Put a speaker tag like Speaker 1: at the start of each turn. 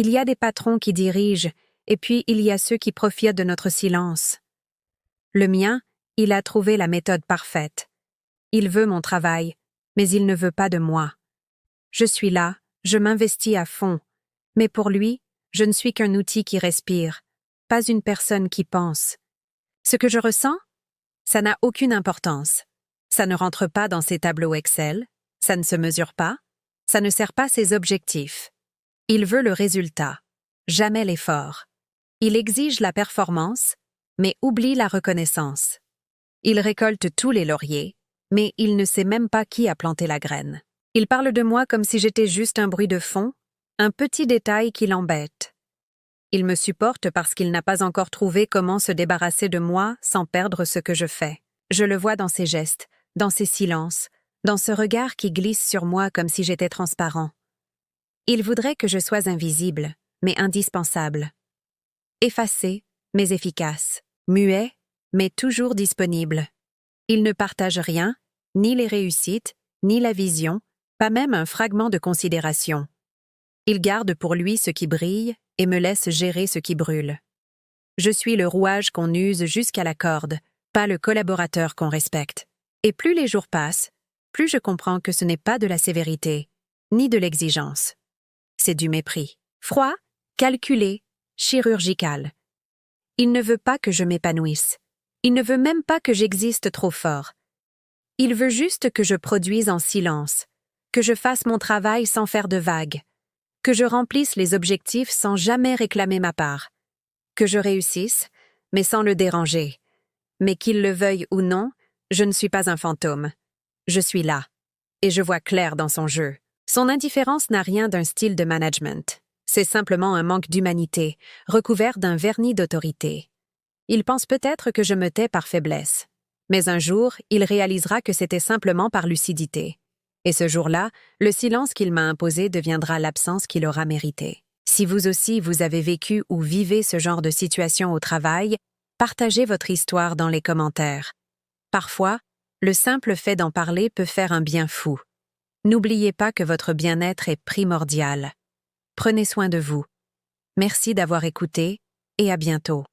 Speaker 1: Il y a des patrons qui dirigent, et puis il y a ceux qui profitent de notre silence. Le mien, il a trouvé la méthode parfaite. Il veut mon travail, mais il ne veut pas de moi. Je suis là, je m'investis à fond, mais pour lui, je ne suis qu'un outil qui respire, pas une personne qui pense. Ce que je ressens, ça n'a aucune importance. Ça ne rentre pas dans ses tableaux Excel, ça ne se mesure pas, ça ne sert pas ses objectifs. Il veut le résultat, jamais l'effort. Il exige la performance, mais oublie la reconnaissance. Il récolte tous les lauriers, mais il ne sait même pas qui a planté la graine. Il parle de moi comme si j'étais juste un bruit de fond, un petit détail qui l'embête. Il me supporte parce qu'il n'a pas encore trouvé comment se débarrasser de moi sans perdre ce que je fais. Je le vois dans ses gestes, dans ses silences, dans ce regard qui glisse sur moi comme si j'étais transparent. Il voudrait que je sois invisible, mais indispensable. Effacé, mais efficace. Muet, mais toujours disponible. Il ne partage rien, ni les réussites, ni la vision, pas même un fragment de considération. Il garde pour lui ce qui brille et me laisse gérer ce qui brûle. Je suis le rouage qu'on use jusqu'à la corde, pas le collaborateur qu'on respecte. Et plus les jours passent, plus je comprends que ce n'est pas de la sévérité, ni de l'exigence. C'est du mépris. Froid, calculé, chirurgical. Il ne veut pas que je m'épanouisse. Il ne veut même pas que j'existe trop fort. Il veut juste que je produise en silence, que je fasse mon travail sans faire de vagues, que je remplisse les objectifs sans jamais réclamer ma part, que je réussisse, mais sans le déranger. Mais qu'il le veuille ou non, je ne suis pas un fantôme. Je suis là, et je vois clair dans son jeu. Son indifférence n'a rien d'un style de management. C'est simplement un manque d'humanité, recouvert d'un vernis d'autorité. Il pense peut-être que je me tais par faiblesse. Mais un jour, il réalisera que c'était simplement par lucidité. Et ce jour-là, le silence qu'il m'a imposé deviendra l'absence qu'il aura méritée. Si vous aussi vous avez vécu ou vivez ce genre de situation au travail, partagez votre histoire dans les commentaires. Parfois, le simple fait d'en parler peut faire un bien fou. N'oubliez pas que votre bien-être est primordial. Prenez soin de vous. Merci d'avoir écouté et à bientôt.